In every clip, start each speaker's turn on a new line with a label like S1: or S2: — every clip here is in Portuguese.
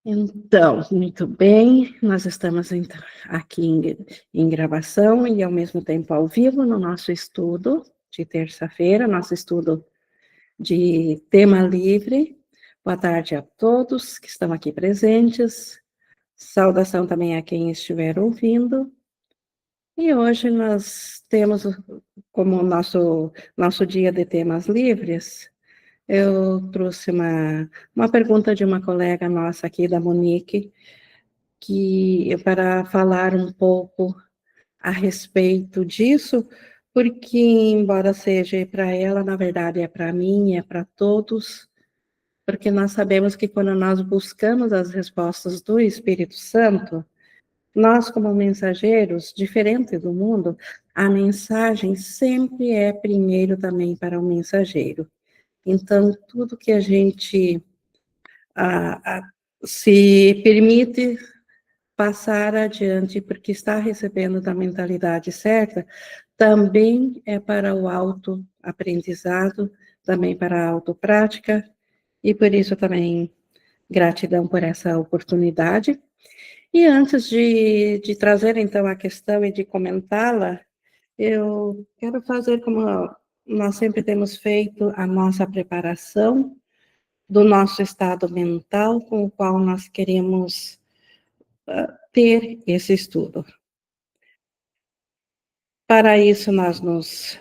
S1: Então, muito bem, nós estamos então, aqui em gravação e ao mesmo tempo ao vivo no nosso estudo de terça-feira, nosso estudo de tema livre. Boa tarde a todos que estão aqui presentes, saudação também a quem estiver ouvindo. E hoje nós temos como nosso dia de temas livres. Eu trouxe uma pergunta de uma colega nossa aqui, da Monique, que para falar um pouco a respeito disso, porque embora seja para ela, na verdade é para mim, é para todos, porque nós sabemos que quando nós buscamos as respostas do Espírito Santo, nós como mensageiros, diferente do mundo, a mensagem sempre é primeiro também para o mensageiro. Então, tudo que a gente se permite passar adiante, porque está recebendo da mentalidade certa, também é para o autoaprendizado, também para a autoprática, e por isso também gratidão por essa oportunidade. E antes de trazer, então, a questão e de comentá-la, eu quero fazer como nós sempre temos feito a nossa preparação do nosso estado mental com o qual nós queremos ter esse estudo. Para isso, nós nos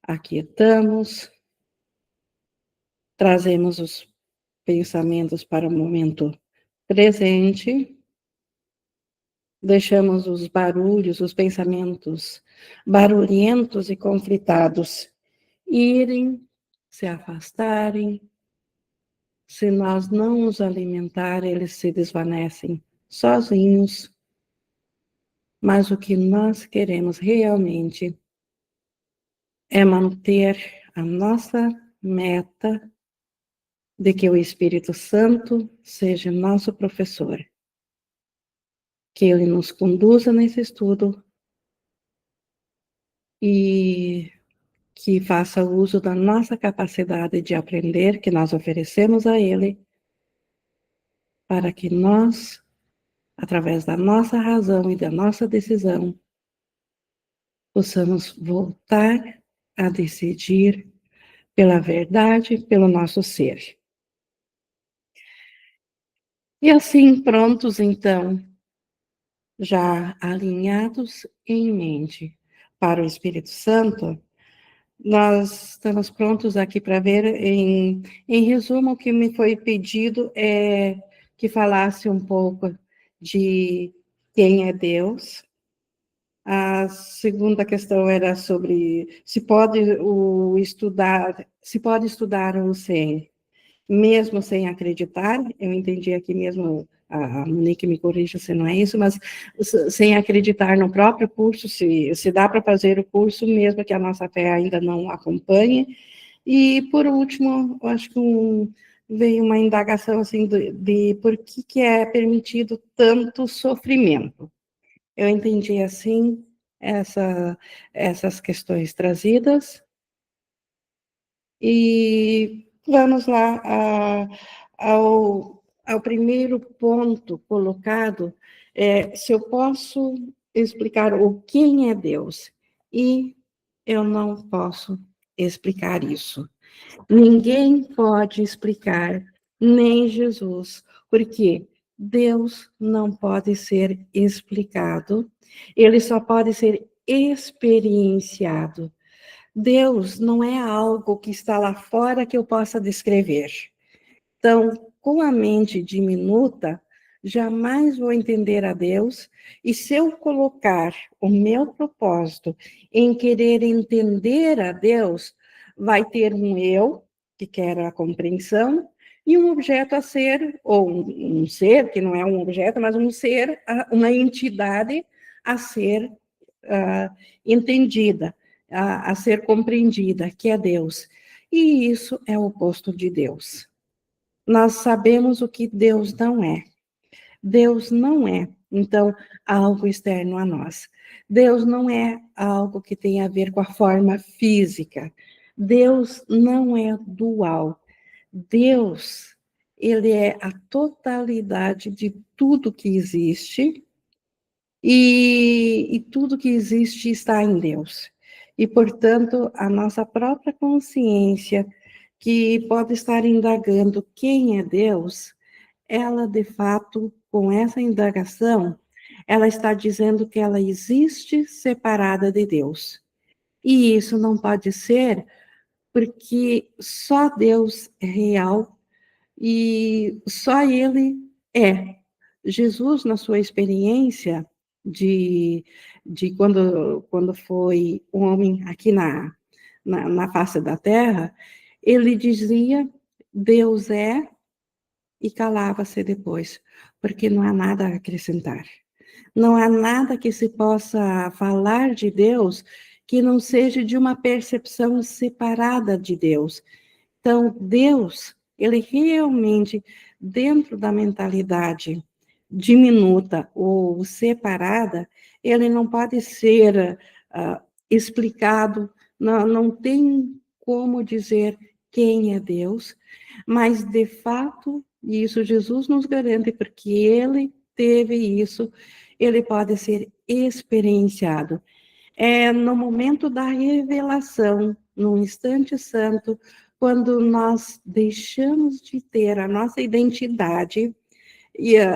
S1: aquietamos, trazemos os pensamentos para o momento presente, deixamos os barulhos, os pensamentos barulhentos e conflitados irem, se afastarem. Se nós não os alimentar, eles se desvanecem sozinhos. Mas o que nós queremos realmente é manter a nossa meta de que o Espírito Santo seja nosso professor, que ele nos conduza nesse estudo e que faça uso da nossa capacidade de aprender que nós oferecemos a ele, para que nós, através da nossa razão e da nossa decisão, possamos voltar a decidir pela verdade, pelo nosso ser. E assim, prontos, então, já alinhados em mente para o Espírito Santo, nós estamos prontos aqui para ver, em resumo, o que me foi pedido é que falasse um pouco de quem é Deus. A segunda questão era sobre se pode estudar ou sem, mesmo sem acreditar. Eu entendi aqui mesmo, a Monique me corrija se não é isso, mas sem acreditar no próprio curso, se dá para fazer o curso, mesmo que a nossa fé ainda não acompanhe. E, por último, eu acho que veio uma indagação assim, de por que é permitido tanto sofrimento. Eu entendi assim essas questões trazidas, e vamos lá ao primeiro ponto colocado, se eu posso explicar o quem é Deus, e eu não posso explicar isso. Ninguém pode explicar, nem Jesus, porque Deus não pode ser explicado, ele só pode ser experienciado. Deus não é algo que está lá fora que eu possa descrever. Então, com a mente diminuta, jamais vou entender a Deus, e se eu colocar o meu propósito em querer entender a Deus, vai ter um eu, que quer a compreensão, e um objeto a ser, ou um ser, que não é um objeto, mas um ser, uma entidade a ser entendida, a ser compreendida, que é Deus. E isso é o oposto de Deus. Nós sabemos o que Deus não é. Deus não é, então, algo externo a nós. Deus não é algo que tem a ver com a forma física. Deus não é dual. Deus ele é a totalidade de tudo que existe, e tudo que existe está em Deus. E, portanto, a nossa própria consciência, que pode estar indagando quem é Deus, ela, de fato, com essa indagação, ela está dizendo que ela existe separada de Deus. E isso não pode ser, porque só Deus é real e só Ele é. Jesus, na sua experiência de quando foi um homem aqui na face da terra, ele dizia: Deus é, e calava-se depois, porque não há nada a acrescentar. Não há nada que se possa falar de Deus que não seja de uma percepção separada de Deus. Então, Deus, ele realmente, dentro da mentalidade diminuta ou separada, ele não pode ser explicado, não tem como dizer quem é Deus, mas, de fato, isso Jesus nos garante, porque ele teve isso, ele pode ser experienciado. É no momento da revelação, no instante santo, quando nós deixamos de ter a nossa identidade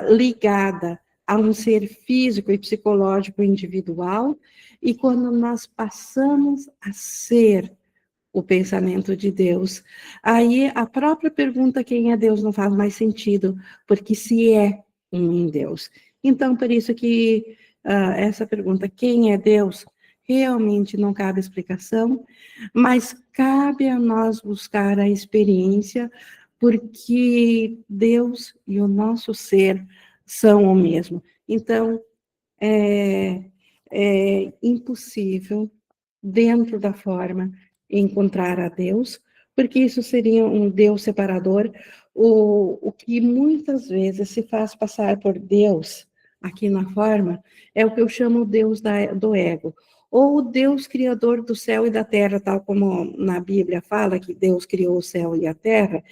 S1: ligada a um ser físico e psicológico individual, e quando nós passamos a ser o pensamento de Deus, aí a própria pergunta quem é Deus não faz mais sentido, porque se é um em Deus. Então, por isso que essa pergunta, quem é Deus, realmente não cabe explicação, mas cabe a nós buscar a experiência, porque Deus e o nosso ser são o mesmo. Então, é impossível, dentro da forma, encontrar a Deus, porque isso seria um Deus separador. O que muitas vezes se faz passar por Deus, aqui na forma, é o que eu chamo Deus do ego, ou o Deus criador do céu e da terra, tal como na Bíblia fala que Deus criou o céu e a terra.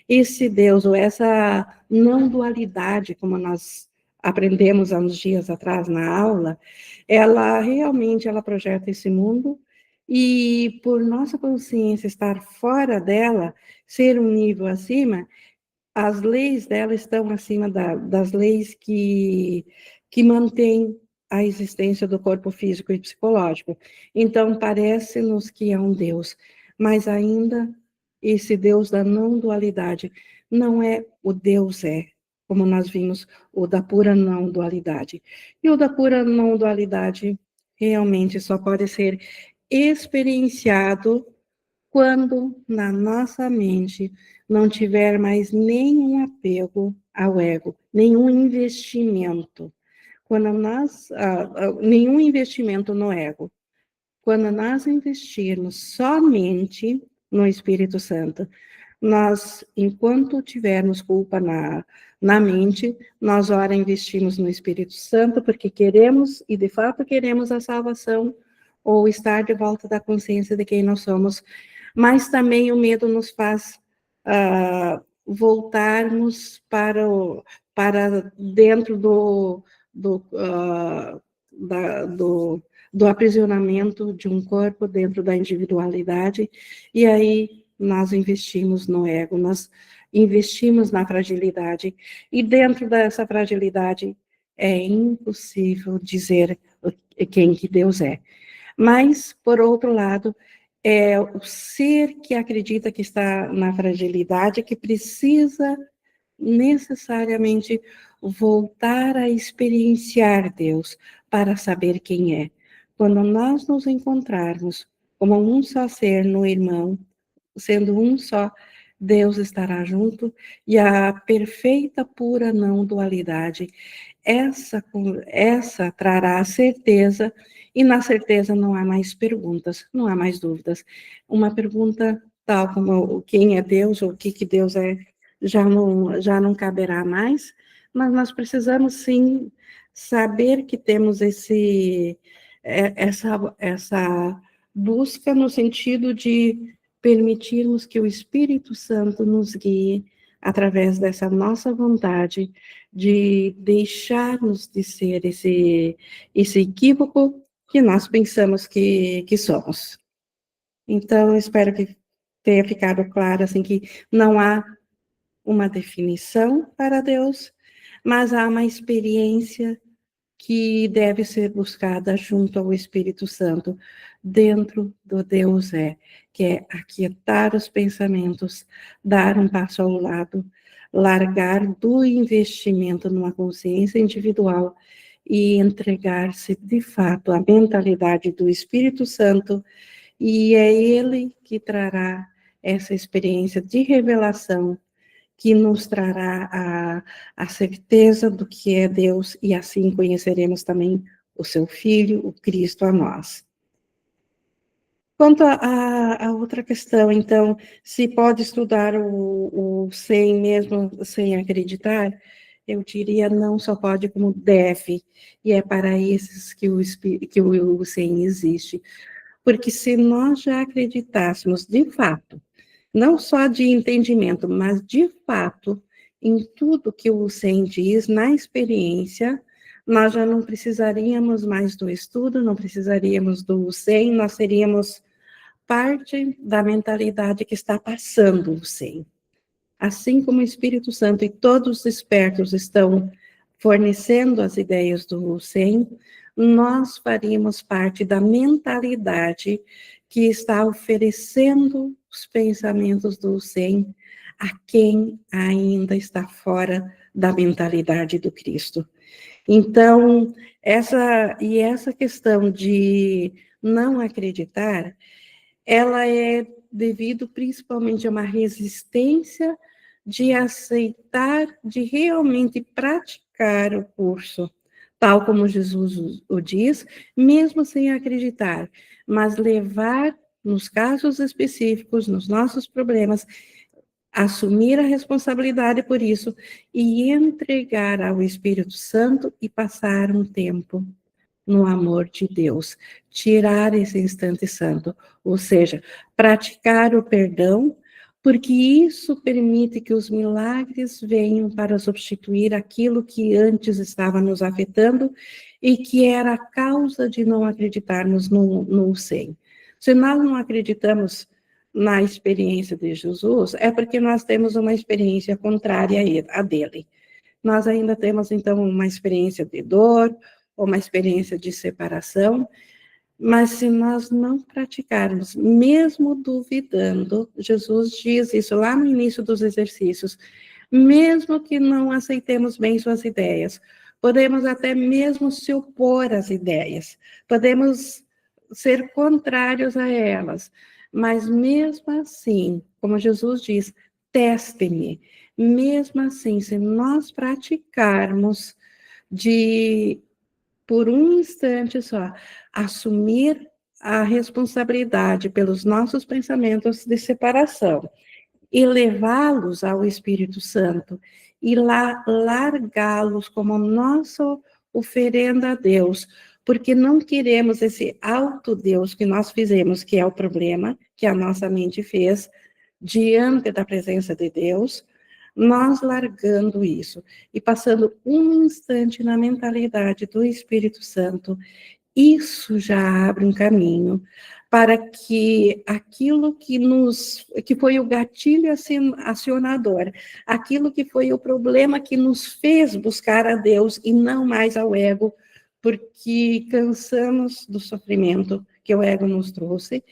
S1: Esse Deus, ou essa não dualidade, como nós aprendemos há uns dias atrás na aula, ela realmente ela projeta esse mundo, e por nossa consciência estar fora dela, ser um nível acima, as leis dela estão acima das leis que mantêm a existência do corpo físico e psicológico. Então, parece-nos que é um Deus, mas ainda esse Deus da não dualidade não é o Deus como nós vimos, o da pura não dualidade. E o da pura não dualidade realmente só pode ser experienciado quando na nossa mente não tiver mais nenhum apego ao ego, nenhum investimento. Quando nós, nenhum investimento no ego. Quando nós investirmos somente no Espírito Santo, nós, enquanto tivermos culpa na mente, nós, ora, investimos no Espírito Santo, porque queremos, e de fato queremos a salvação, ou estar de volta da consciência de quem nós somos, mas também o medo nos faz voltarmos para dentro do, uh, do aprisionamento de um corpo dentro da individualidade, e aí nós investimos no ego, nós investimos na fragilidade, e dentro dessa fragilidade é impossível dizer quem que Deus é. Mas, por outro lado, é o ser que acredita que está na fragilidade, que precisa necessariamente voltar a experienciar Deus para saber quem é. Quando nós nos encontrarmos como um só ser no irmão, sendo um só, Deus estará junto, e a perfeita, pura não dualidade, essa trará a certeza, e na certeza não há mais perguntas, não há mais dúvidas. Uma pergunta tal como quem é Deus, ou o que Deus é, já não caberá mais, mas nós precisamos sim saber que temos essa busca no sentido de permitirmos que o Espírito Santo nos guie através dessa nossa vontade de deixarmos de ser esse equívoco que nós pensamos que somos. Então, espero que tenha ficado claro, assim, que não há uma definição para Deus, mas há uma experiência que deve ser buscada junto ao Espírito Santo, dentro do Deus que é aquietar os pensamentos, dar um passo ao lado, largar do investimento numa consciência individual e entregar-se de fato à mentalidade do Espírito Santo, e é ele que trará essa experiência de revelação que nos trará a certeza do que é Deus, e assim conheceremos também o seu Filho, o Cristo, a nós. Quanto à outra questão, então, se pode estudar o sem mesmo sem acreditar, eu diria não só pode, como deve, e é para esses que o sem existe. Porque se nós já acreditássemos de fato, não só de entendimento, mas de fato, em tudo que o SEM diz, na experiência, nós já não precisaríamos mais do estudo, não precisaríamos do SEM, nós seríamos parte da mentalidade que está passando o SEM. Assim como o Espírito Santo e todos os espertos estão fornecendo as ideias do SEM, nós faríamos parte da mentalidade que está oferecendo os pensamentos do SEM a quem ainda está fora da mentalidade do Cristo. Então, essa questão de não acreditar, ela é devido principalmente a uma resistência de aceitar, de realmente praticar o curso, tal como Jesus o diz, mesmo sem acreditar, mas levar, nos casos específicos, nos nossos problemas, assumir a responsabilidade por isso e entregar ao Espírito Santo e passar um tempo no amor de Deus, tirar esse instante santo, ou seja, praticar o perdão, porque isso permite que os milagres venham para substituir aquilo que antes estava nos afetando e que era a causa de não acreditarmos no SEM. Se nós não acreditamos na experiência de Jesus, é porque nós temos uma experiência contrária a dele. Nós ainda temos, então, uma experiência de dor, uma experiência de separação, mas se nós não praticarmos, mesmo duvidando, Jesus diz isso lá no início dos exercícios, mesmo que não aceitemos bem suas ideias, podemos até mesmo se opor às ideias, podemos ser contrários a elas, mas mesmo assim, como Jesus diz, teste-me. Mesmo assim, se nós praticarmos por um instante só, assumir a responsabilidade pelos nossos pensamentos de separação e levá-los ao Espírito Santo e largá-los como nossa oferenda a Deus, porque não queremos esse auto-Deus que nós fizemos, que é o problema que a nossa mente fez, diante da presença de Deus, nós largando isso e passando um instante na mentalidade do Espírito Santo, isso já abre um caminho para que aquilo que foi o gatilho acionador, aquilo que foi o problema que nos fez buscar a Deus e não mais ao ego, porque cansamos do sofrimento que o ego nos trouxe.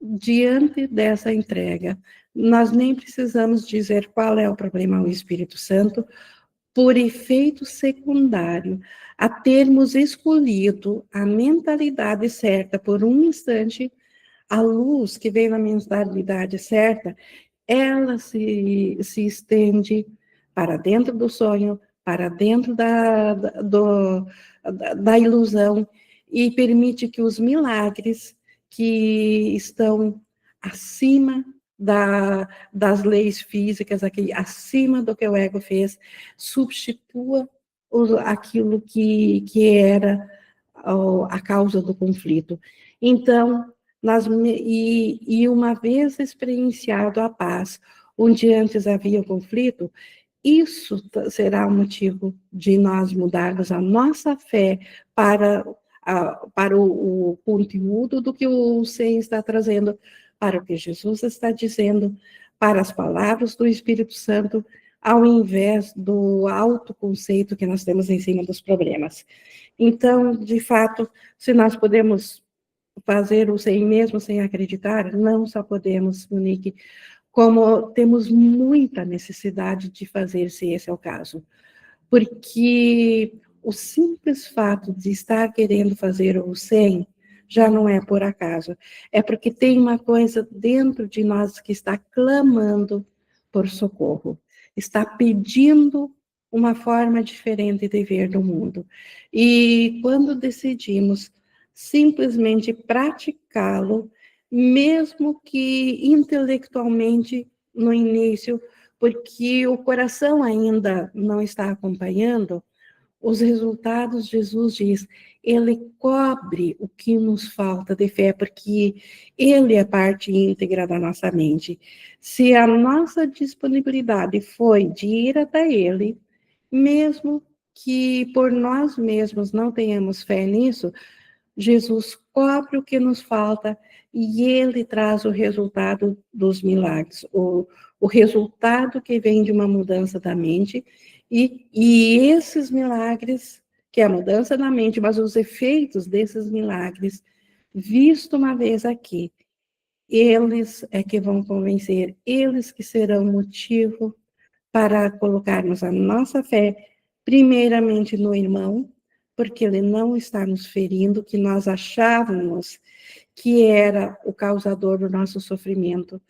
S1: Diante dessa entrega, nós nem precisamos dizer qual é o problema ao Espírito Santo, por efeito secundário, a termos escolhido a mentalidade certa por um instante, a luz que veio na mentalidade certa, ela se estende para dentro do sonho, para dentro da ilusão, e permite que os milagres que estão acima das leis físicas, aqui, acima do que o ego fez, substitua aquilo que era a causa do conflito. Então, uma vez experienciado a paz, onde antes havia conflito, isso será o motivo de nós mudarmos a nossa fé para o conteúdo do que o SEM está trazendo, para o que Jesus está dizendo, para as palavras do Espírito Santo, ao invés do autoconceito que nós temos em cima dos problemas. Então, de fato, se nós podemos fazer o SEM mesmo sem acreditar, não só podemos, Monique, como temos muita necessidade de fazer, se esse é o caso. Porque o simples fato de estar querendo fazer o 100 já não é por acaso. É porque tem uma coisa dentro de nós que está clamando por socorro, está pedindo uma forma diferente de ver do mundo. E quando decidimos simplesmente praticá-lo, mesmo que intelectualmente no início, porque o coração ainda não está acompanhando, os resultados, Jesus diz, ele cobre o que nos falta de fé, porque ele é parte íntegra da nossa mente. Se a nossa disponibilidade foi de ir até ele, mesmo que por nós mesmos não tenhamos fé nisso, Jesus cobre o que nos falta e ele traz o resultado dos milagres, o resultado que vem de uma mudança da mente, e esses milagres, que é a mudança da mente, mas os efeitos desses milagres, visto uma vez aqui, eles é que vão convencer, eles que serão motivo para colocarmos a nossa fé, primeiramente no irmão, porque ele não está nos ferindo, que nós achávamos que era o causador do nosso sofrimento.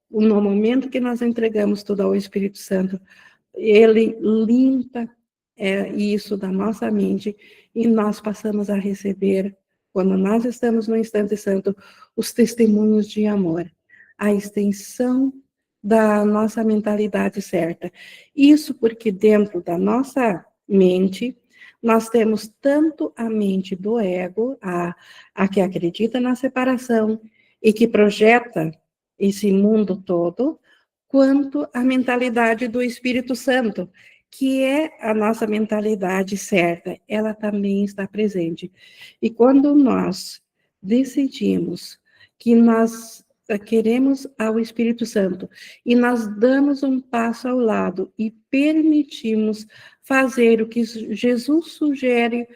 S1: No momento que nós entregamos tudo ao Espírito Santo, ele limpa isso da nossa mente e nós passamos a receber, quando nós estamos no instante santo, os testemunhos de amor, a extensão da nossa mentalidade certa. Isso porque dentro da nossa mente, nós temos tanto a mente do ego, a que acredita na separação e que projeta esse mundo todo, quanto a mentalidade do Espírito Santo, que é a nossa mentalidade certa, ela também está presente. E quando nós decidimos que nós queremos ao Espírito Santo e nós damos um passo ao lado e permitimos fazer o que Jesus sugere,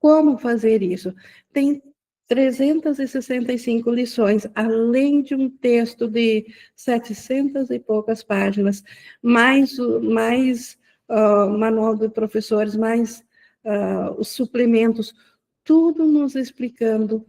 S1: como fazer isso? Tem 365 lições, além de um texto de 700 e poucas páginas, mais manual de professores, mais os suplementos, tudo nos explicando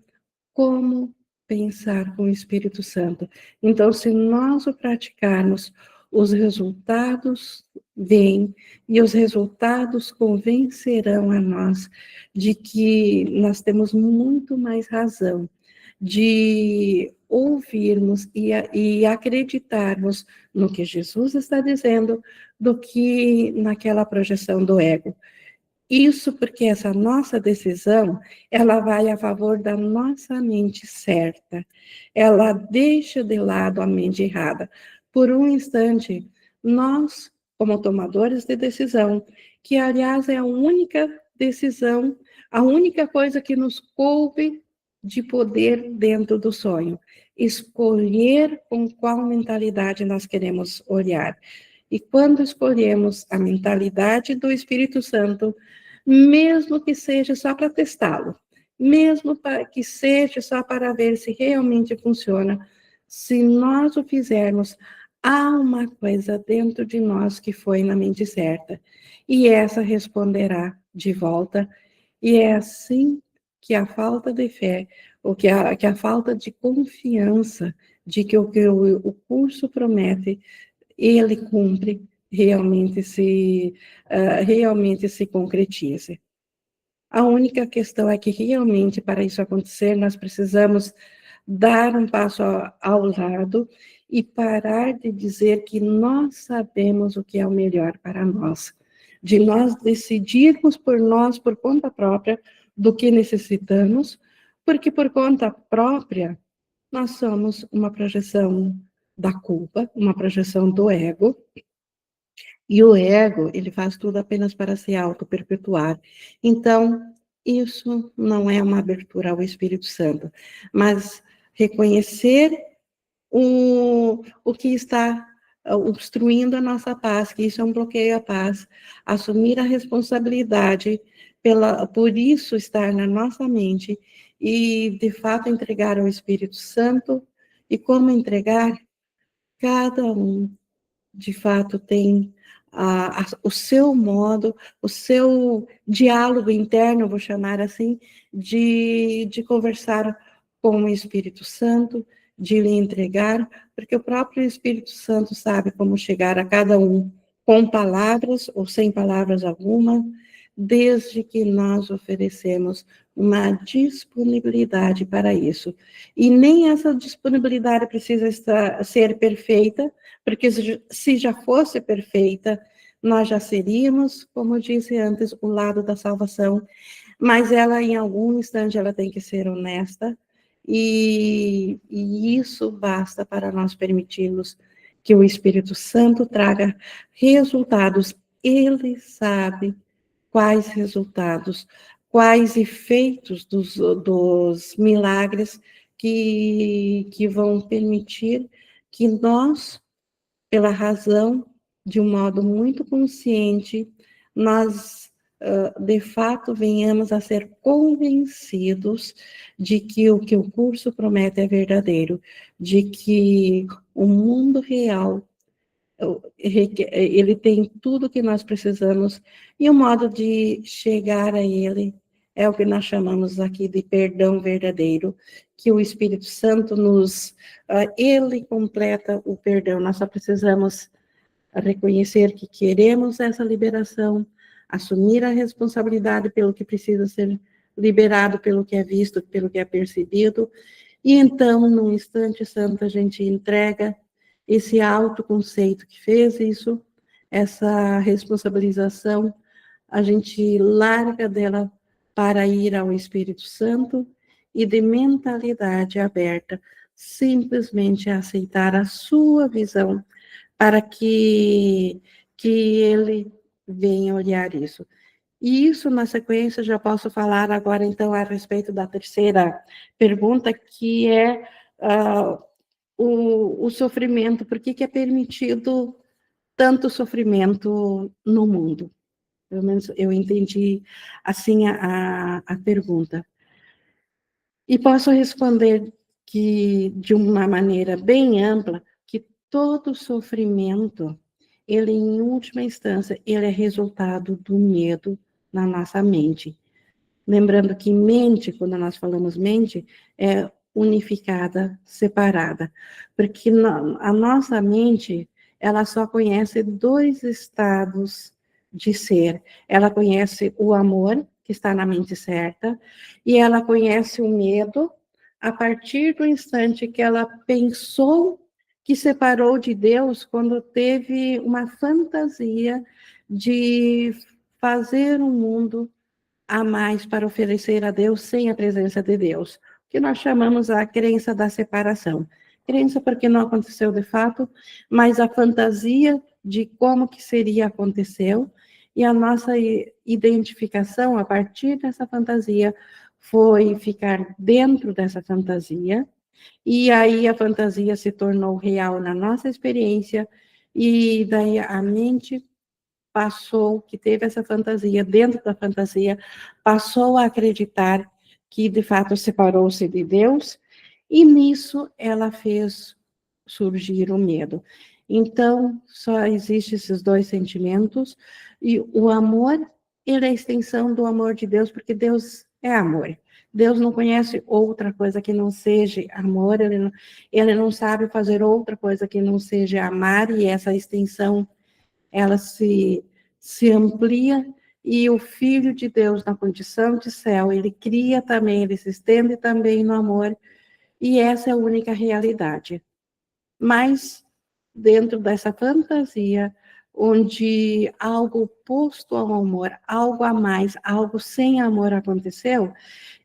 S1: como pensar com o Espírito Santo. Então, se nós o praticarmos, os resultados vêm e os resultados convencerão a nós de que nós temos muito mais razão de ouvirmos e acreditarmos no que Jesus está dizendo do que naquela projeção do ego. Isso porque essa nossa decisão, ela vai a favor da nossa mente certa. Ela deixa de lado a mente errada. Por um instante, nós, como tomadores de decisão, que aliás é a única decisão, a única coisa que nos coube de poder dentro do sonho, escolher com qual mentalidade nós queremos olhar. E quando escolhemos a mentalidade do Espírito Santo, mesmo que seja só para testá-lo, mesmo que seja só para ver se realmente funciona, se nós o fizermos, há uma coisa dentro de nós que foi na mente certa, e essa responderá de volta, e é assim que a falta de fé, ou que a falta de confiança de que o curso promete, ele cumpre, realmente se concretize. A única questão é que realmente para isso acontecer nós precisamos dar um passo ao lado e parar de dizer que nós sabemos o que é o melhor para nós, de nós decidirmos por nós, por conta própria, do que necessitamos, porque por conta própria nós somos uma projeção da culpa, uma projeção do ego, e o ego, ele faz tudo apenas para se auto-perpetuar. Então, isso não é uma abertura ao Espírito Santo, mas reconhecer o que está obstruindo a nossa paz, que isso é um bloqueio à paz, assumir a responsabilidade por isso estar na nossa mente e, de fato, entregar ao Espírito Santo. E como entregar? Cada um de fato tem o seu modo, o seu diálogo interno, vou chamar assim, de conversar com o Espírito Santo, de lhe entregar, porque o próprio Espírito Santo sabe como chegar a cada um com palavras ou sem palavras alguma, desde que nós oferecemos uma disponibilidade para isso. E nem essa disponibilidade precisa ser perfeita, porque se já fosse perfeita, nós já seríamos, como eu disse antes, o lado da salvação, mas ela, em algum instante, ela tem que ser honesta, e isso basta para nós permitirmos que o Espírito Santo traga resultados. Ele sabe quais resultados, quais efeitos dos milagres que vão permitir que nós, pela razão, de um modo muito consciente, nós, de fato, venhamos a ser convencidos de que o curso promete é verdadeiro, de que o mundo real, ele tem tudo que nós precisamos, e o modo de chegar a ele é o que nós chamamos aqui de perdão verdadeiro, que o Espírito Santo ele completa o perdão. Nós só precisamos reconhecer que queremos essa liberação, assumir a responsabilidade pelo que precisa ser liberado, pelo que é visto, pelo que é percebido, e então, num instante santo, a gente entrega esse autoconceito que fez isso, essa responsabilização, a gente larga dela para ir ao Espírito Santo e de mentalidade aberta, simplesmente aceitar a sua visão para que ele venha olhar isso. E isso, na sequência, já posso falar agora, então, a respeito da terceira pergunta, que é o sofrimento. Por que é permitido tanto sofrimento no mundo? Pelo menos eu entendi assim a pergunta. E posso responder que, de uma maneira bem ampla, que todo sofrimento, ele, em última instância, ele é resultado do medo na nossa mente. Lembrando que mente, quando nós falamos mente, é unificada, separada. Porque a nossa mente, ela só conhece dois estados de ser. Ela conhece o amor, que está na mente certa, e ela conhece o medo a partir do instante que ela pensou que separou de Deus, quando teve uma fantasia de fazer um mundo a mais para oferecer a Deus sem a presença de Deus, que nós chamamos a crença da separação. Crença porque não aconteceu de fato, mas a fantasia de como que seria aconteceu, e a nossa identificação a partir dessa fantasia foi ficar dentro dessa fantasia, e aí a fantasia se tornou real na nossa experiência, e daí a mente passou, que teve essa fantasia, dentro da fantasia, passou a acreditar que, de fato, separou-se de Deus, e nisso ela fez surgir o medo. Então, só existem esses dois sentimentos, e o amor, ele é a extensão do amor de Deus, porque Deus é amor. Deus não conhece outra coisa que não seja amor, ele não sabe fazer outra coisa que não seja amar, e essa extensão ela se amplia, e o Filho de Deus, na condição de céu, ele cria também, ele se estende também no amor, e essa é a única realidade. Mas, dentro dessa fantasia, onde algo oposto ao amor, algo a mais, algo sem amor aconteceu,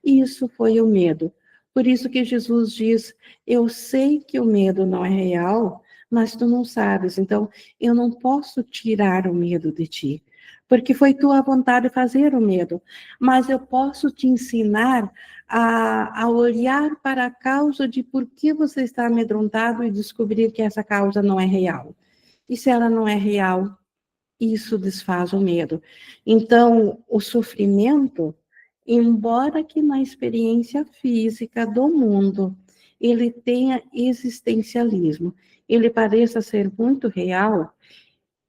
S1: isso foi o medo. Por isso que Jesus diz: eu sei que o medo não é real, mas tu não sabes, então eu não posso tirar o medo de ti, porque foi tua vontade fazer o medo, mas eu posso te ensinar a olhar para a causa de por que você está amedrontado e descobrir que essa causa não é real. E se ela não é real, isso desfaz o medo. Então, o sofrimento, embora que na experiência física do mundo ele tenha existencialismo, ele pareça ser muito real,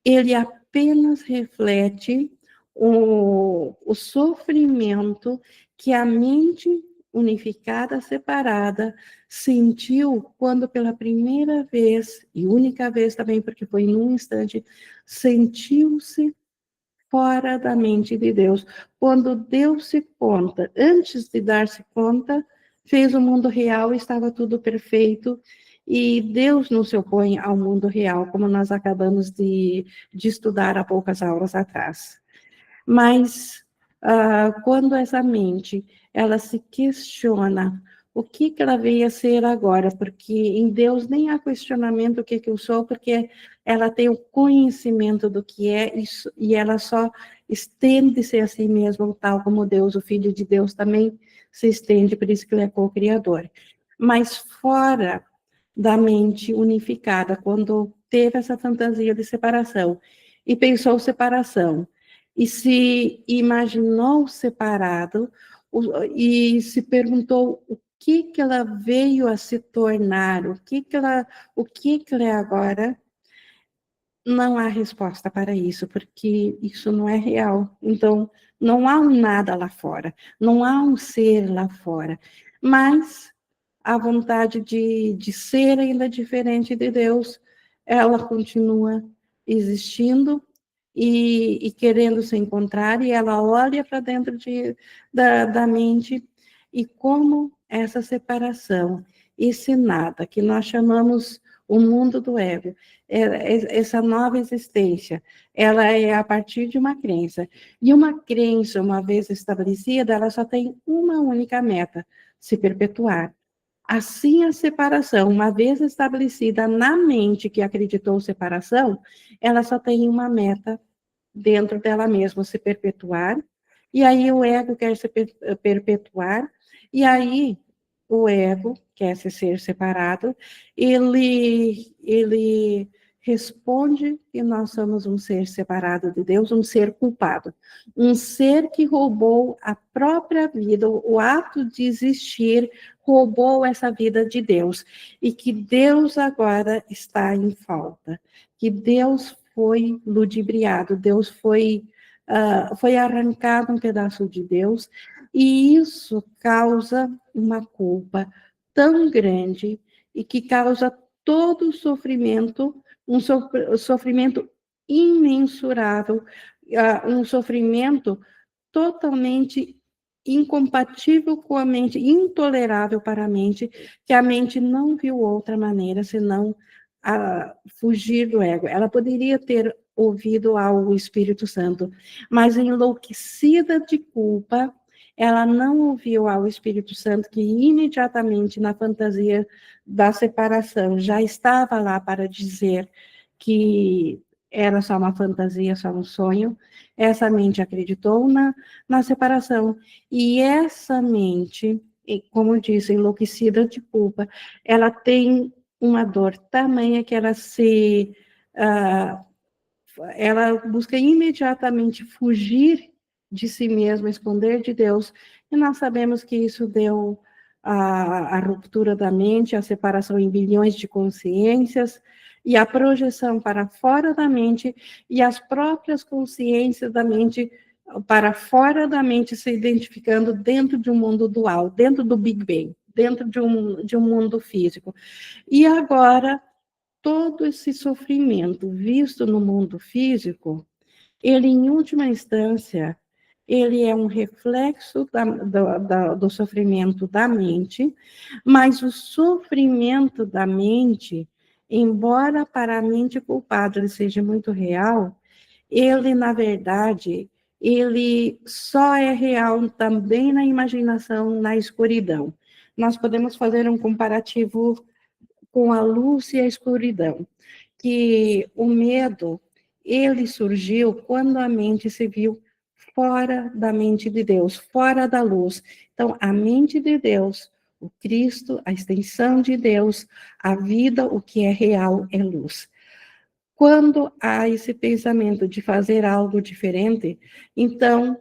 S1: ele apenas reflete o sofrimento que a mente unificada, separada, sentiu quando pela primeira vez, e única vez também, porque foi num instante, sentiu-se fora da mente de Deus. Quando deu-se conta, antes de dar-se conta, fez o mundo real e estava tudo perfeito. E Deus não se opõe ao mundo real, como nós acabamos de estudar há poucas aulas atrás. Mas quando essa mente ela se questiona o que ela veio a ser agora, porque em Deus nem há questionamento o que eu sou, porque ela tem o conhecimento do que é isso, e ela só estende-se a si mesma, tal como Deus, o Filho de Deus também se estende, por isso que ele é co-criador. Mas fora da mente unificada, quando teve essa fantasia de separação e pensou separação, e se imaginou separado e se perguntou o que ela veio a se tornar, o que ela é agora, não há resposta para isso, porque isso não é real. Então, não há um nada lá fora, não há um ser lá fora, mas a vontade de ser ainda diferente de Deus, ela continua existindo e querendo se encontrar, e ela olha para dentro da mente, e como essa separação, esse nada, que nós chamamos o mundo do ego, essa nova existência, ela é a partir de uma crença. E uma crença, uma vez estabelecida, ela só tem uma única meta: se perpetuar. Assim, a separação, uma vez estabelecida na mente que acreditou separação, ela só tem uma meta dentro dela mesma, se perpetuar. E aí o ego quer se perpetuar, e aí o ego quer se ser separado, ele responde que nós somos um ser separado de Deus, um ser culpado, um ser que roubou a própria vida, o ato de existir roubou essa vida de Deus, e que Deus agora está em falta, que Deus foi ludibriado, Deus foi arrancado um pedaço de Deus, e isso causa uma culpa tão grande e que causa todo o sofrimento, um sofrimento imensurável, um sofrimento totalmente incompatível com a mente, intolerável para a mente, que a mente não viu outra maneira senão fugir do ego. Ela poderia ter ouvido ao Espírito Santo, mas enlouquecida de culpa, ela não ouviu ao Espírito Santo, que imediatamente na fantasia da separação já estava lá para dizer que era só uma fantasia, só um sonho. Essa mente acreditou na separação. E essa mente, como disse, enlouquecida de culpa, ela tem uma dor tamanha que ela busca imediatamente fugir de si mesma, esconder de Deus, e nós sabemos que isso deu a ruptura da mente, a separação em bilhões de consciências, e a projeção para fora da mente, e as próprias consciências da mente para fora da mente, se identificando dentro de um mundo dual, dentro do Big Bang, dentro de um mundo físico. E agora, todo esse sofrimento visto no mundo físico, ele, em última instância, ele é um reflexo do sofrimento da mente, mas o sofrimento da mente, embora para a mente culpada ele seja muito real, ele, na verdade, ele só é real também na imaginação, na escuridão. Nós podemos fazer um comparativo com a luz e a escuridão, que o medo, ele surgiu quando a mente se viu fora da mente de Deus, fora da luz. Então, a mente de Deus, o Cristo, a extensão de Deus, a vida, o que é real é luz. Quando há esse pensamento de fazer algo diferente, então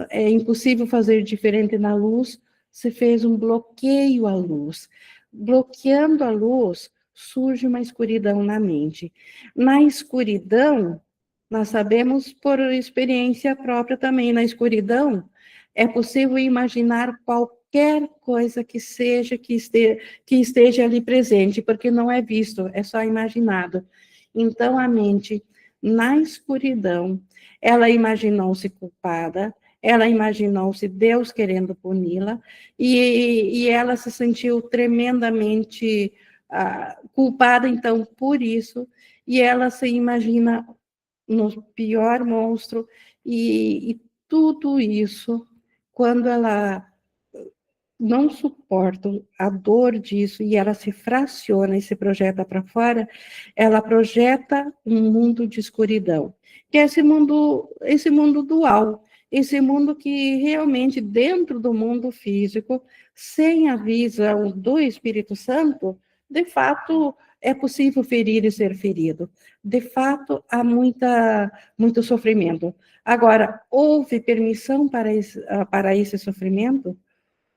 S1: é impossível fazer diferente na luz, se fez um bloqueio à luz. Bloqueando a luz, surge uma escuridão na mente. Na escuridão, nós sabemos por experiência própria também, na escuridão, é possível imaginar qualquer coisa que seja, que esteja ali presente, porque não é visto, é só imaginado. Então, a mente, na escuridão, ela imaginou-se culpada, ela imaginou-se Deus querendo puni-la, e ela se sentiu tremendamente culpada, então, por isso, e ela se imagina no pior monstro, e tudo isso, quando ela não suportam a dor disso e ela se fraciona e se projeta para fora, ela projeta um mundo de escuridão, que é esse mundo dual, esse mundo que realmente dentro do mundo físico, sem a visão do Espírito Santo, de fato é possível ferir e ser ferido. De fato há muito sofrimento. Agora, houve permissão para esse sofrimento?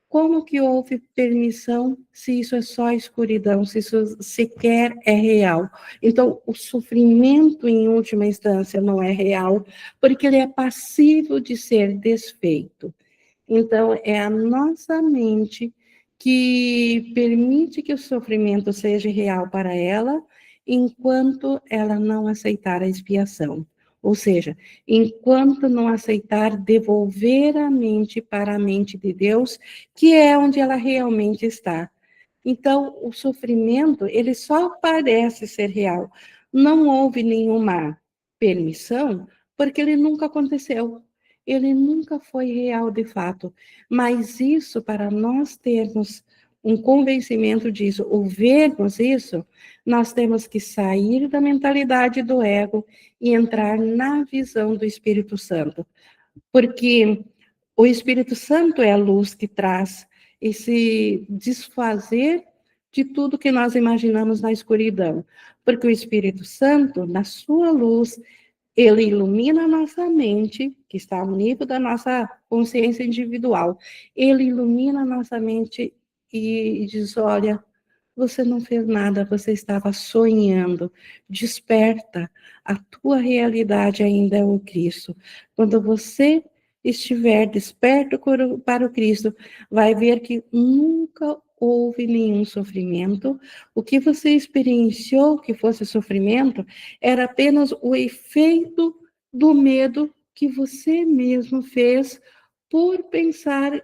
S1: Como que houve permissão se isso é só escuridão, se isso sequer é real? Então, o sofrimento, em última instância, não é real, porque ele é passível de ser desfeito. Então, é a nossa mente que permite que o sofrimento seja real para ela, enquanto ela não aceitar a expiação. Ou seja, enquanto não aceitar devolver a mente para a mente de Deus, que é onde ela realmente está. Então, o sofrimento, ele só parece ser real. Não houve nenhuma permissão, porque ele nunca aconteceu. Ele nunca foi real de fato. Mas isso, para nós termos um convencimento disso, ou vermos isso, nós temos que sair da mentalidade do ego e entrar na visão do Espírito Santo. Porque o Espírito Santo é a luz que traz esse desfazer de tudo que nós imaginamos na escuridão. Porque o Espírito Santo, na sua luz, ele ilumina a nossa mente, que está ao nível da nossa consciência individual. Ele ilumina a nossa mente e diz: olha, você não fez nada, você estava sonhando. Desperta, a tua realidade ainda é o Cristo. Quando você estiver desperto para o Cristo, vai ver que nunca houve nenhum sofrimento. O que você experienciou que fosse sofrimento era apenas o efeito do medo que você mesmo fez por pensar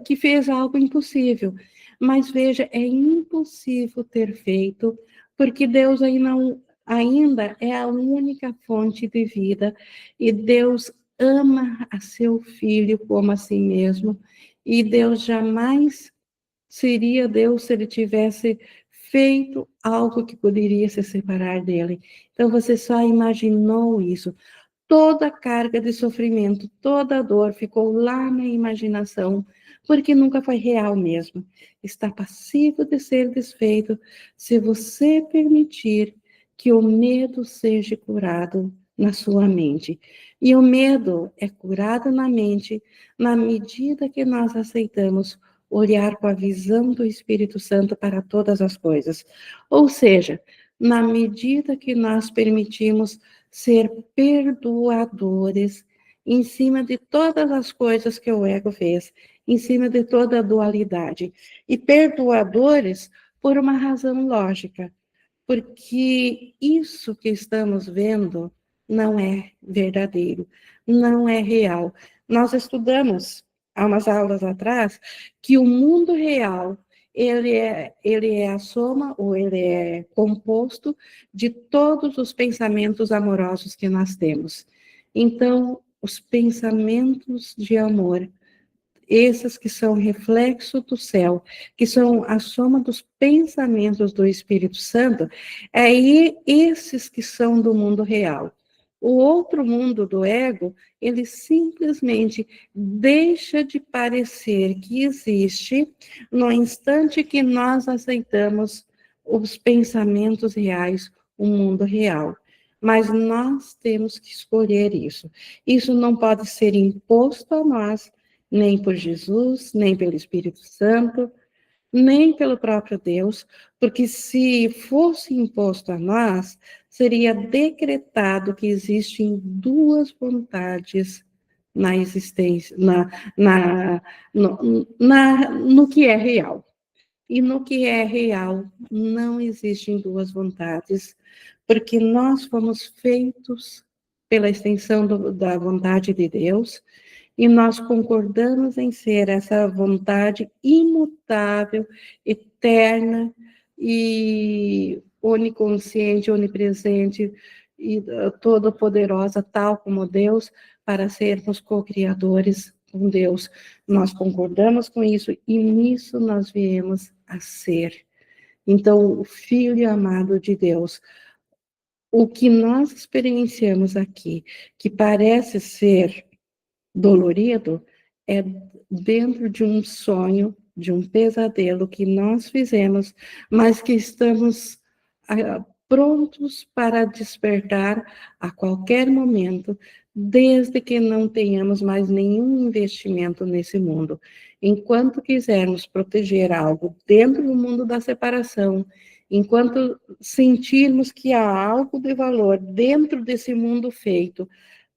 S1: que fez algo impossível. Mas veja, é impossível ter feito, porque Deus ainda é a única fonte de vida, e Deus ama a seu filho como a si mesmo, e Deus jamais seria Deus se ele tivesse feito algo que poderia se separar dele. Então você só imaginou isso. Toda a carga de sofrimento, toda a dor ficou lá na imaginação, porque nunca foi real mesmo. Está passível de ser desfeito se você permitir que o medo seja curado na sua mente. E o medo é curado na mente na medida que nós aceitamos olhar com a visão do Espírito Santo para todas as coisas. Ou seja, na medida que nós permitimos ser perdoadores em cima de todas as coisas que o ego fez, em cima de toda a dualidade. E perdoadores por uma razão lógica, porque isso que estamos vendo não é verdadeiro, não é real. Nós estudamos há umas aulas atrás que o mundo real ele é a soma, ou ele é composto de todos os pensamentos amorosos que nós temos. Então, os pensamentos de amor esses que são reflexo do céu, que são a soma dos pensamentos do Espírito Santo, aí esses que são do mundo real. O outro mundo do ego, ele simplesmente deixa de parecer que existe no instante que nós aceitamos os pensamentos reais, o mundo real. Mas nós temos que escolher isso. Isso não pode ser imposto a nós, nem por Jesus, nem pelo Espírito Santo, nem pelo próprio Deus, porque se fosse imposto a nós, seria decretado que existem duas vontades na existência, no que é real. E no que é real, não existem duas vontades, porque nós fomos feitos pela extensão da vontade de Deus, e nós concordamos em ser essa vontade imutável, eterna e oniconsciente, onipresente e toda-poderosa, tal como Deus, para sermos co-criadores com Deus. Nós concordamos com isso e nisso nós viemos a ser. Então, o Filho amado de Deus, o que nós experienciamos aqui, que parece ser dolorido, é dentro de um sonho, de um pesadelo que nós fizemos, mas que estamos prontos para despertar a qualquer momento, desde que não tenhamos mais nenhum investimento nesse mundo. Enquanto quisermos proteger algo dentro do mundo da separação, enquanto sentirmos que há algo de valor dentro desse mundo feito,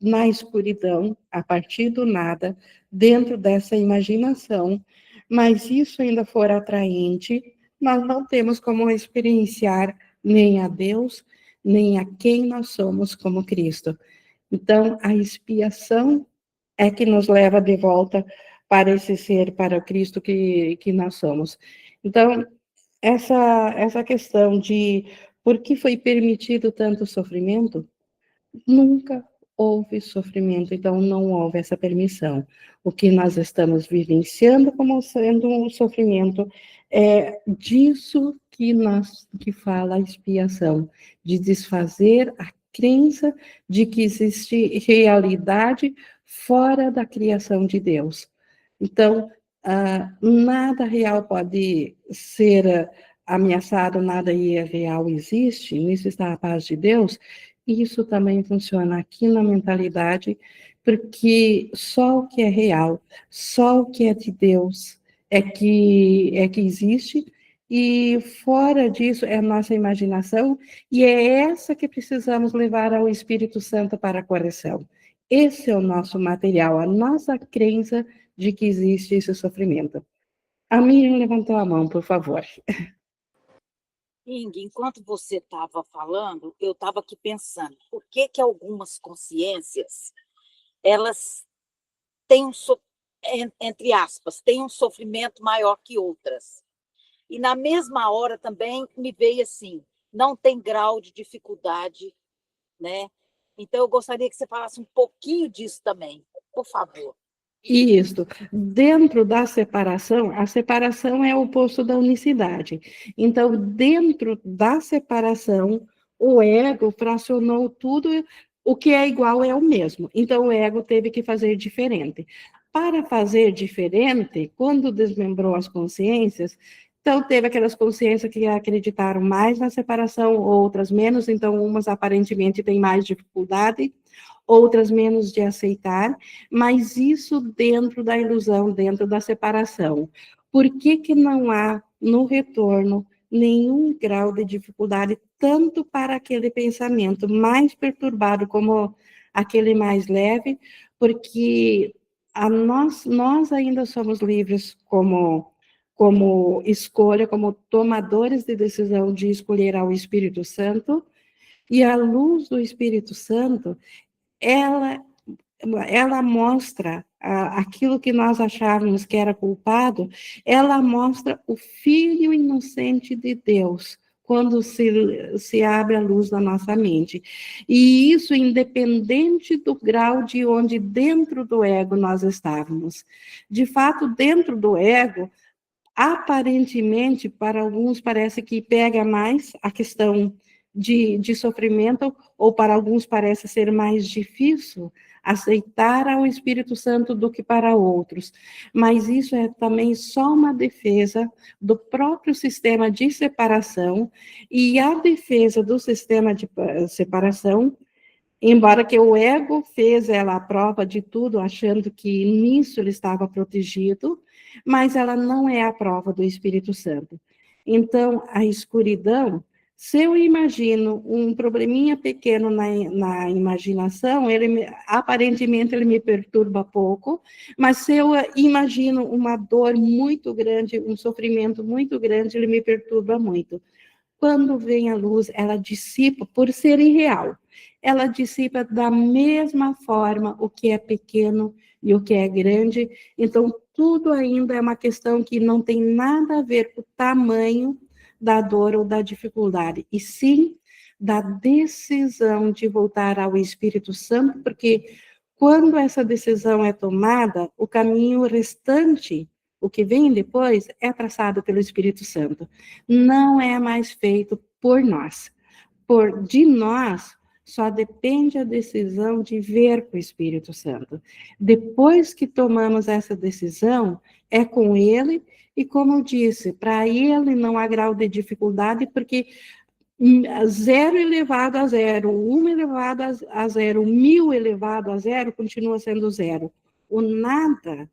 S1: na escuridão, a partir do nada, dentro dessa imaginação, mas isso ainda for atraente, nós não temos como experienciar nem a Deus, nem a quem nós somos como Cristo. Então, a expiação é que nos leva de volta para esse ser, para o Cristo que nós somos. Então, essa questão de por que foi permitido tanto sofrimento, nunca houve sofrimento, então não houve essa permissão. O que nós estamos vivenciando como sendo um sofrimento é disso que fala a expiação, de desfazer a crença de que existe realidade fora da criação de Deus. Então, nada real pode ser ameaçado, nada irreal existe, nisso está a paz de Deus. Isso também funciona aqui na mentalidade, porque só o que é real, só o que é de Deus é que existe, e fora disso é a nossa imaginação, e é essa que precisamos levar ao Espírito Santo para a correção. Esse é o nosso material, a nossa crença de que existe esse sofrimento. A Miriam levantou a mão, por favor.
S2: Ing, enquanto você estava falando, eu estava aqui pensando, por que que algumas consciências, elas têm entre aspas, têm um sofrimento maior que outras? E na mesma hora também me veio assim, não tem grau de dificuldade, né? Então eu gostaria que você falasse um pouquinho disso também, por favor.
S1: Isso. Dentro da separação, a separação é o oposto da unicidade. Então, dentro da separação, o ego fracionou tudo, o que é igual é o mesmo. Então, o ego teve que fazer diferente. Para fazer diferente, quando desmembrou as consciências, então teve aquelas consciências que acreditaram mais na separação, outras menos, então umas aparentemente têm mais dificuldade, outras menos de aceitar, mas isso dentro da ilusão, dentro da separação. Por que não há, no retorno, nenhum grau de dificuldade, tanto para aquele pensamento mais perturbado como aquele mais leve, porque nós ainda somos livres como escolha, como tomadores de decisão de escolher ao Espírito Santo, e a luz do Espírito Santo, ela mostra aquilo que nós achávamos que era culpado, ela mostra o Filho inocente de Deus quando se abre a luz da nossa mente. E isso independente do grau de onde dentro do ego nós estávamos. De fato, dentro do ego, aparentemente, para alguns parece que pega mais a questão de sofrimento, ou para alguns parece ser mais difícil aceitar ao Espírito Santo do que para outros. Mas isso é também só uma defesa do próprio sistema de separação, e a defesa do sistema de separação, embora que o ego fez ela a prova de tudo, achando que nisso ele estava protegido, mas ela não é a prova do Espírito Santo. Então, a escuridão, se eu imagino um probleminha pequeno na imaginação, aparentemente ele me perturba pouco, mas se eu imagino uma dor muito grande, um sofrimento muito grande, ele me perturba muito. Quando vem a luz, ela dissipa, por ser irreal, ela dissipa da mesma forma o que é pequeno e o que é grande. Então, tudo ainda é uma questão que não tem nada a ver com o tamanho da dor ou da dificuldade, e sim da decisão de voltar ao Espírito Santo, porque quando essa decisão é tomada, o caminho restante, o que vem depois, é traçado pelo Espírito Santo. Não é mais feito por nós. De nós, só depende a decisão de ver com o Espírito Santo. Depois que tomamos essa decisão, é com ele, e como eu disse, para ele não há grau de dificuldade, porque 0 elevado a 0, 1 elevado a 0, 1000 elevado a 0, continua sendo 0. O nada,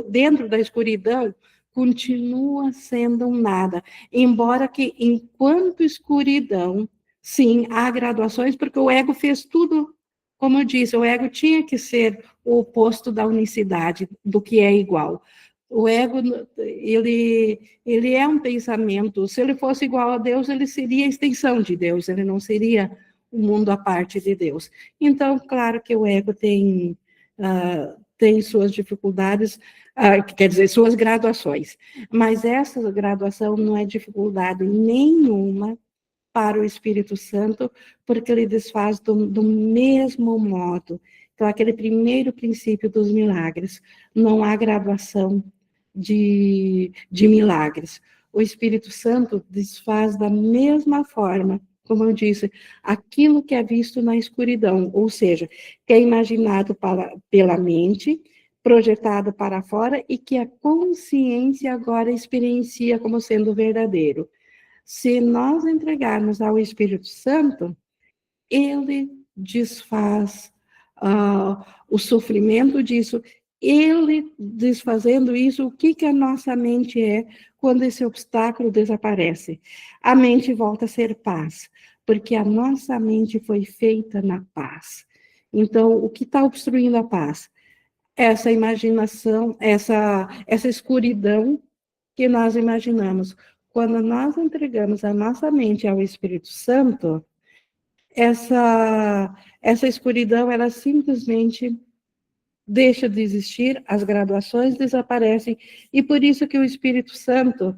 S1: dentro da escuridão, continua sendo um nada. Embora que, enquanto escuridão, sim, há graduações, porque o ego fez tudo, como eu disse, o ego tinha que ser o oposto da unicidade, do que é igual. O ego, ele é um pensamento. Se ele fosse igual a Deus, ele seria a extensão de Deus, ele não seria um mundo à parte de Deus. Então, claro que o ego tem suas dificuldades, quer dizer, suas graduações, mas essa graduação não é dificuldade nenhuma para o Espírito Santo, porque ele desfaz do mesmo modo. Então, aquele primeiro princípio dos milagres, não há graduação de milagres. O Espírito Santo desfaz da mesma forma, como eu disse, aquilo que é visto na escuridão, ou seja, que é imaginado pela mente, projetado para fora, e que a consciência agora experiencia como sendo verdadeiro. Se nós entregarmos ao Espírito Santo, ele desfaz o sofrimento disso. Ele desfazendo isso, o que a nossa mente é quando esse obstáculo desaparece? A mente volta a ser paz, porque a nossa mente foi feita na paz. Então, o que está obstruindo a paz? Essa imaginação, essa escuridão que nós imaginamos. Quando nós entregamos a nossa mente ao Espírito Santo, essa escuridão, ela simplesmente deixa de existir, as graduações desaparecem, e por isso que o Espírito Santo,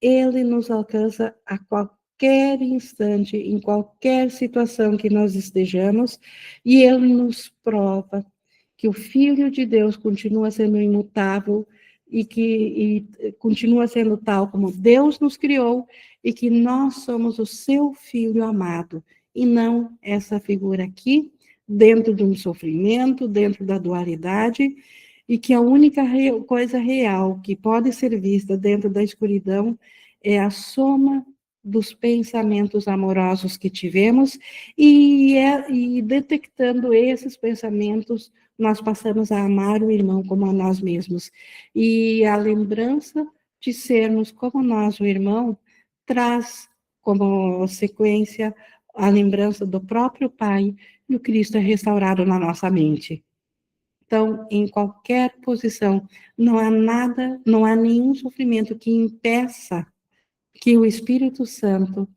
S1: ele nos alcança a qualquer instante, em qualquer situação que nós estejamos, e ele nos prova que o Filho de Deus continua sendo imutável, e continua sendo tal como Deus nos criou, e que nós somos o seu Filho amado, e não essa figura aqui, dentro de um sofrimento, dentro da dualidade, e que a única coisa real que pode ser vista dentro da escuridão é a soma dos pensamentos amorosos que tivemos, e detectando esses pensamentos, nós passamos a amar o irmão como a nós mesmos. E a lembrança de sermos como nós, o irmão, traz como sequência a lembrança do próprio Pai, e o Cristo é restaurado na nossa mente. Então, em qualquer posição, não há nenhum sofrimento que impeça que o Espírito Santo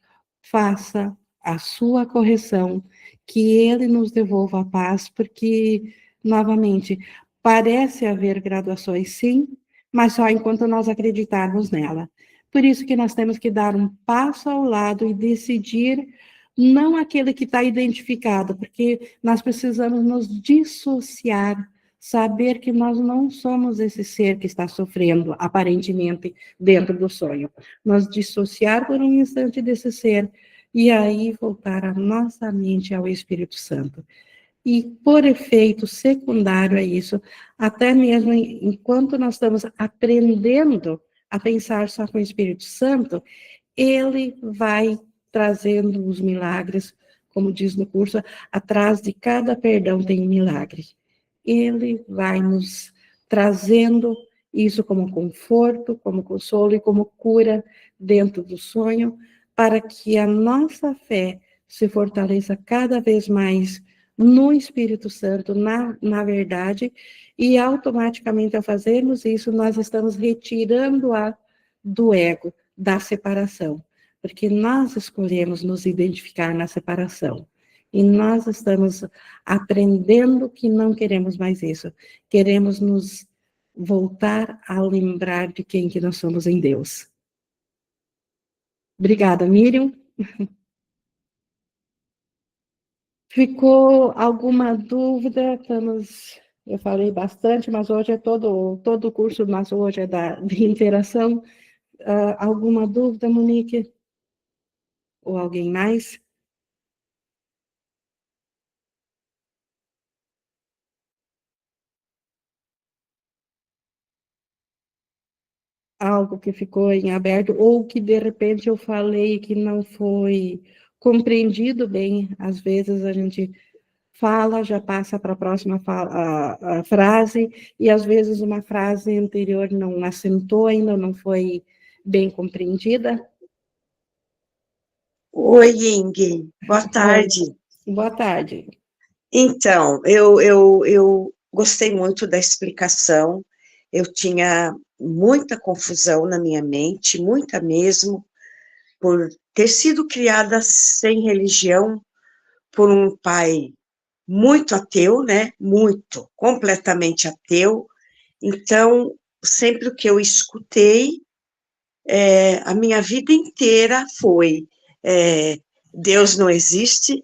S1: faça a sua correção, que ele nos devolva a paz, porque, novamente, parece haver graduações, sim, mas só enquanto nós acreditarmos nela. Por isso que nós temos que dar um passo ao lado e decidir não aquele que está identificado, porque nós precisamos nos dissociar, saber que nós não somos esse ser que está sofrendo, aparentemente, dentro do sonho. Nós dissociar por um instante desse ser e aí voltar a nossa mente ao Espírito Santo. E, por efeito secundário a isso, até mesmo enquanto nós estamos aprendendo a pensar só com o Espírito Santo, ele vai trazendo os milagres, como diz no curso, atrás de cada perdão tem um milagre. Ele vai nos trazendo isso como conforto, como consolo e como cura dentro do sonho, para que a nossa fé se fortaleça cada vez mais no Espírito Santo, na verdade, e automaticamente ao fazermos isso, nós estamos retirando-a do ego, da separação, porque nós escolhemos nos identificar na separação, e nós estamos aprendendo que não queremos mais isso, queremos nos voltar a lembrar de quem que nós somos em Deus. Obrigada, Miriam. Ficou alguma dúvida? Eu falei bastante, mas hoje é todo o curso, mas hoje é de interação. Alguma dúvida, Monique? Ou alguém mais? Algo que ficou em aberto, ou que de repente eu falei que não foi compreendido bem. Às vezes a gente fala, já passa para a próxima a frase, e às vezes uma frase anterior não assentou ainda, não foi bem compreendida.
S3: Oi, Ing, boa tarde.
S1: Boa tarde.
S3: Então, eu gostei muito da explicação, eu tinha muita confusão na minha mente, muita mesmo, por ter sido criada sem religião por um pai muito ateu, né? Muito, completamente ateu. Então, sempre o que eu escutei, a minha vida inteira foi Deus não existe,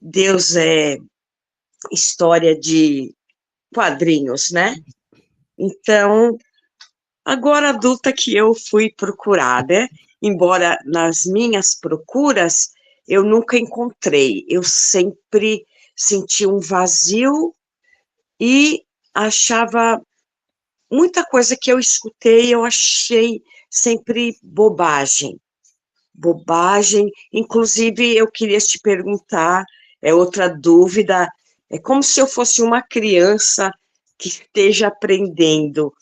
S3: Deus é história de quadrinhos, né? Então, agora adulta que eu fui procurar, né? Embora nas minhas procuras eu nunca encontrei, eu sempre senti um vazio e achava muita coisa que eu escutei, eu achei sempre bobagem. Bobagem, inclusive eu queria te perguntar, outra dúvida, é como se eu fosse uma criança que esteja aprendendo,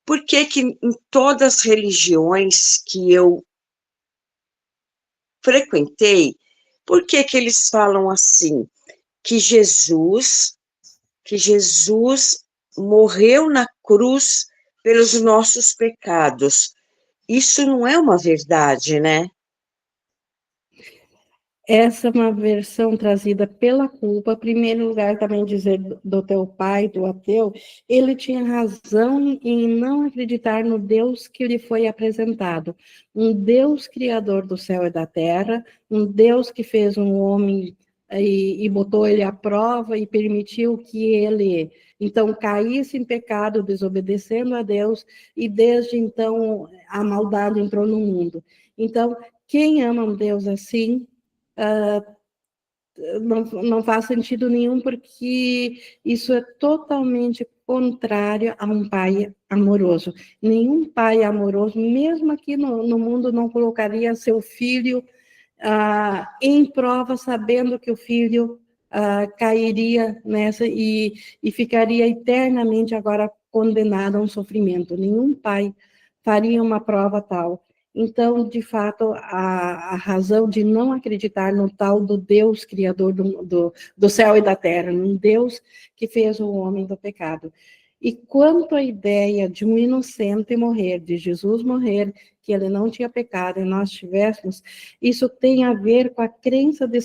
S3: por que que em todas as religiões que eu frequentei, por que que eles falam assim, que Jesus morreu na cruz pelos nossos pecados? Isso não é uma verdade, né?
S1: Essa é uma versão trazida pela culpa. Em primeiro lugar, também dizer do teu pai, do ateu, ele tinha razão em não acreditar no Deus que lhe foi apresentado. Um Deus criador do céu e da terra, um Deus que fez um homem e botou ele à prova e permitiu que ele, então, caísse em pecado, desobedecendo a Deus, e desde então a maldade entrou no mundo. Então, quem ama um Deus assim, não faz sentido nenhum, porque isso é totalmente contrário a um pai amoroso. Nenhum pai amoroso, mesmo aqui no mundo, não colocaria seu filho em prova, sabendo que o filho cairia nessa e ficaria eternamente agora condenado a um sofrimento. Nenhum pai faria uma prova tal. Então, de fato, a razão de não acreditar no tal do Deus criador do céu e da terra, num Deus que fez o homem do pecado. E quanto à ideia de um inocente morrer, de Jesus morrer, que ele não tinha pecado e nós tivéssemos, isso tem a ver com a crença de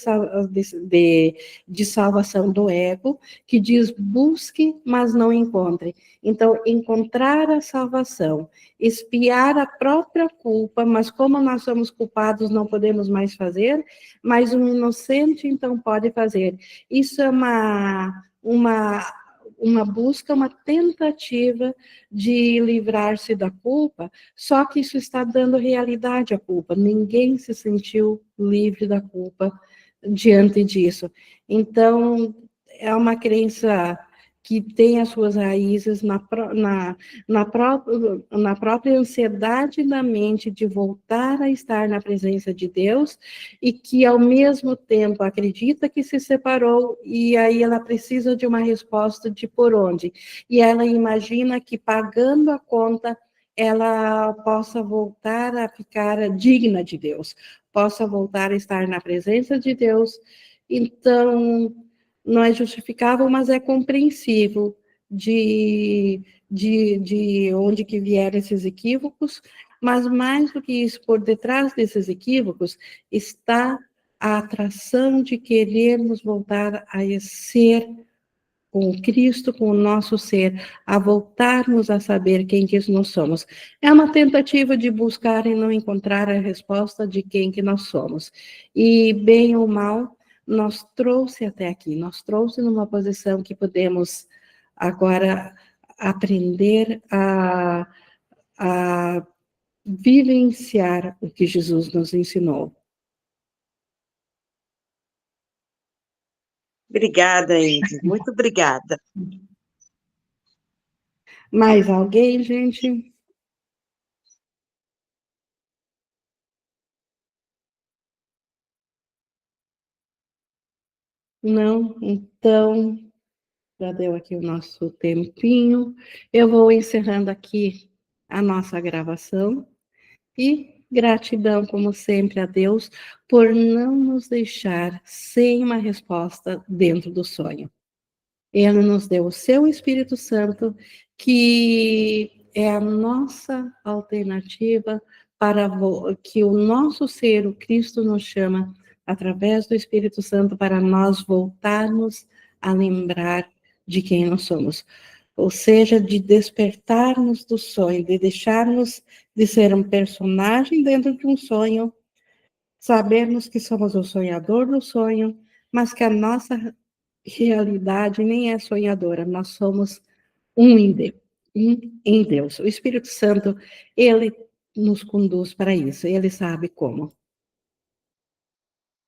S1: salvação do ego, que diz busque, mas não encontre. Então, encontrar a salvação, expiar a própria culpa, mas como nós somos culpados, não podemos mais fazer, mas um inocente, então, pode fazer. Isso é uma busca, uma tentativa de livrar-se da culpa, só que isso está dando realidade à culpa. Ninguém se sentiu livre da culpa diante disso. Então, é uma crença que tem as suas raízes na própria ansiedade da mente de voltar a estar na presença de Deus e que, ao mesmo tempo, acredita que se separou e aí ela precisa de uma resposta de por onde. E ela imagina que, pagando a conta, ela possa voltar a ficar digna de Deus, possa voltar a estar na presença de Deus. Então, não é justificável, mas é compreensível de onde que vieram esses equívocos, mas mais do que isso, por detrás desses equívocos, está a atração de querermos voltar a ser com Cristo, com o nosso ser, a voltarmos a saber quem que nós somos. É uma tentativa de buscar e não encontrar a resposta de quem que nós somos. E, bem ou mal, nos trouxe até aqui, nos trouxe numa posição que podemos agora aprender a vivenciar o que Jesus nos ensinou.
S3: Obrigada, Ingrid, muito obrigada.
S1: Mais alguém, gente? Não? Então, já deu aqui o nosso tempinho. Eu vou encerrando aqui a nossa gravação. E gratidão, como sempre, a Deus por não nos deixar sem uma resposta dentro do sonho. Ele nos deu o seu Espírito Santo, que é a nossa alternativa para que o nosso ser, o Cristo, nos chama, através do Espírito Santo, para nós voltarmos a lembrar de quem nós somos. Ou seja, de despertarmos do sonho, de deixarmos de ser um personagem dentro de um sonho, sabermos que somos o sonhador do sonho, mas que a nossa realidade nem é sonhadora, nós somos um em Deus. O Espírito Santo, ele nos conduz para isso, ele sabe como.